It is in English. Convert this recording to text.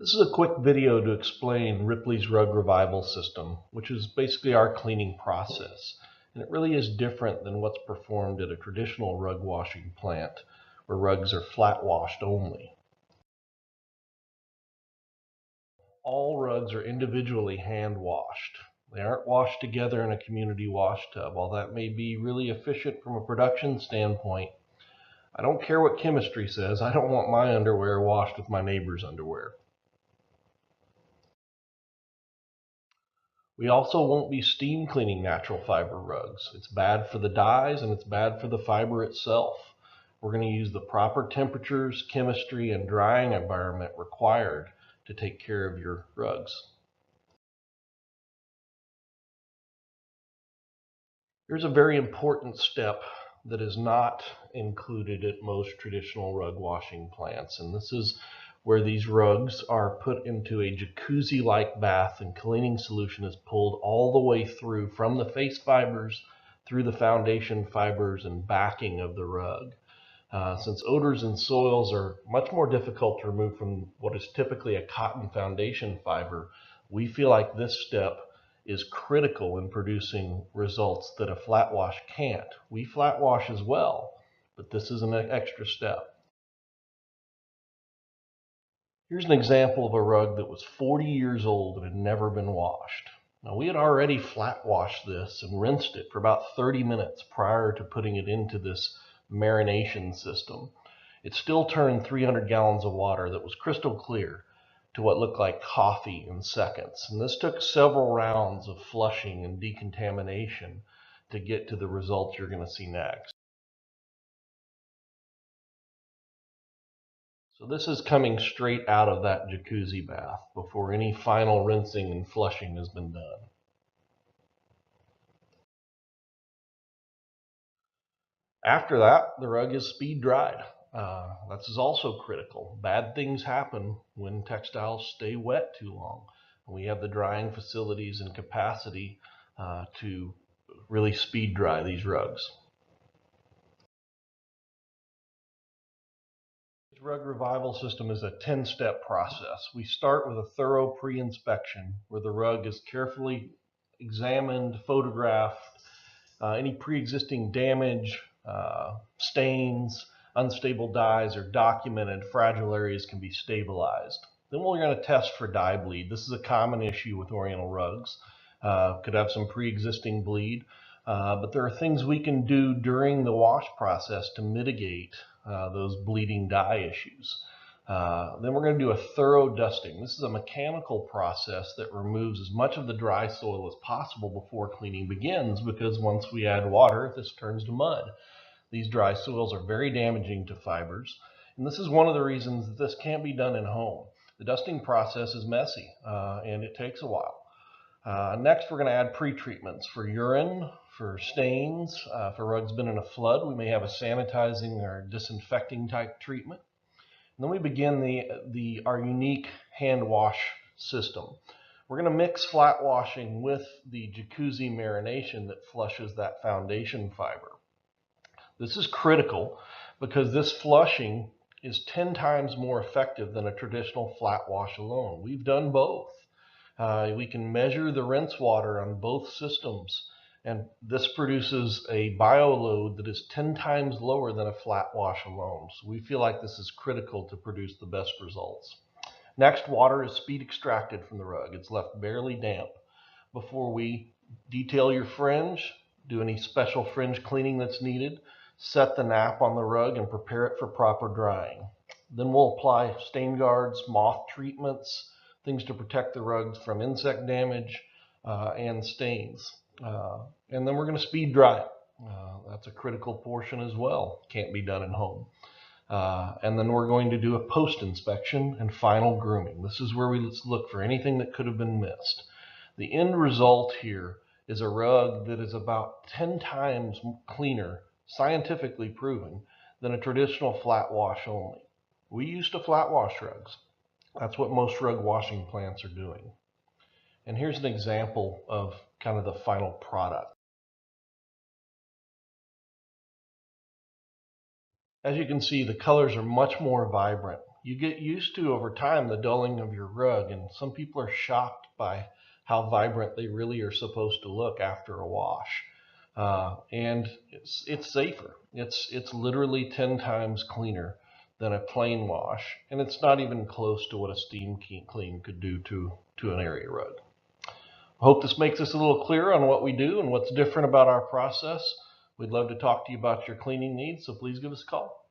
This is a quick video to explain Ripley's Rug Revival system, which is basically our cleaning process. And it really is different than what's performed at a traditional rug washing plant, where rugs are flat washed only. All rugs are individually hand washed. They aren't washed together in a community wash tub. While that may be really efficient from a production standpoint, I don't care what chemistry says. I don't want my underwear washed with my neighbor's underwear. We also won't be steam cleaning natural fiber rugs. It's bad for the dyes and it's bad for the fiber itself. We're going to use the proper temperatures, chemistry, and drying environment required to take care of your rugs. Here's a very important step that is not included at most traditional rug washing plants, and this is where these rugs are put into a jacuzzi-like bath and cleaning solution is pulled all the way through from the face fibers through the foundation fibers and backing of the rug. Since odors and soils are much more difficult to remove from what is typically a cotton foundation fiber, we feel like this step is critical in producing results that a flat wash can't. We flat wash as well, but this is an extra step. Here's an example of a rug that was 40 years old and had never been washed. Now, we had already flat washed this and rinsed it for about 30 minutes prior to putting it into this marination system. It still turned 300 gallons of water that was crystal clear to what looked like coffee in seconds. And this took several rounds of flushing and decontamination to get to the results you're going to see next. So this is coming straight out of that jacuzzi bath before any final rinsing and flushing has been done. After that, the rug is speed dried. This is also critical. Bad things happen when textiles stay wet too long. We have the drying facilities and capacity to really speed dry these rugs. The Rug Revival system is a 10-step process. We start with a thorough pre-inspection where the rug is carefully examined, photographed, any pre-existing damage, stains, unstable dyes are documented, fragile areas can be stabilized. Then we're going to test for dye bleed. This is a common issue with Oriental rugs. Could have some pre-existing bleed, but there are things we can do during the wash process to mitigate those bleeding dye issues. Then we're going to do a thorough dusting. This is a mechanical process that removes as much of the dry soil as possible before cleaning begins, because once we add water, this turns to mud. These dry soils are very damaging to fibers, and this is one of the reasons that this can't be done at home. The dusting process is messy and it takes a while. Next, we're going to add pre-treatments for urine, for stains. If a rug's been in a flood, we may have a sanitizing or disinfecting type treatment. And then we begin our unique hand wash system. We're going to mix flat washing with the jacuzzi marination that flushes that foundation fiber. This is critical because this flushing is 10 times more effective than a traditional flat wash alone. We've done both. We can measure the rinse water on both systems, and this produces a bioload that is 10 times lower than a flat wash alone. So we feel like this is critical to produce the best results. Next, water is speed extracted from the rug. It's left barely damp before we detail your fringe, do any special fringe cleaning that's needed, set the nap on the rug, and prepare it for proper drying. Then we'll apply stain guards, moth treatments, things to protect the rugs from insect damage and stains. And then we're going to speed dry it. That's a critical portion as well. Can't be done at home. And then we're going to do a post-inspection and final grooming. This is where we look for anything that could have been missed. The end result here is a rug that is about 10 times cleaner, scientifically proven, than a traditional flat wash only. We used to flat wash rugs. That's what most rug washing plants are doing. And here's an example of kind of the final product. As you can see, the colors are much more vibrant. you get used to over time the dulling of your rug, and some people are shocked by how vibrant they really are supposed to look after a wash. And it's safer. It's literally 10 times cleaner than a plain wash, and it's not even close to what a steam clean could do to an area rug. I hope this makes us a little clearer on what we do and what's different about our process. We'd love to talk to you about your cleaning needs, so please give us a call.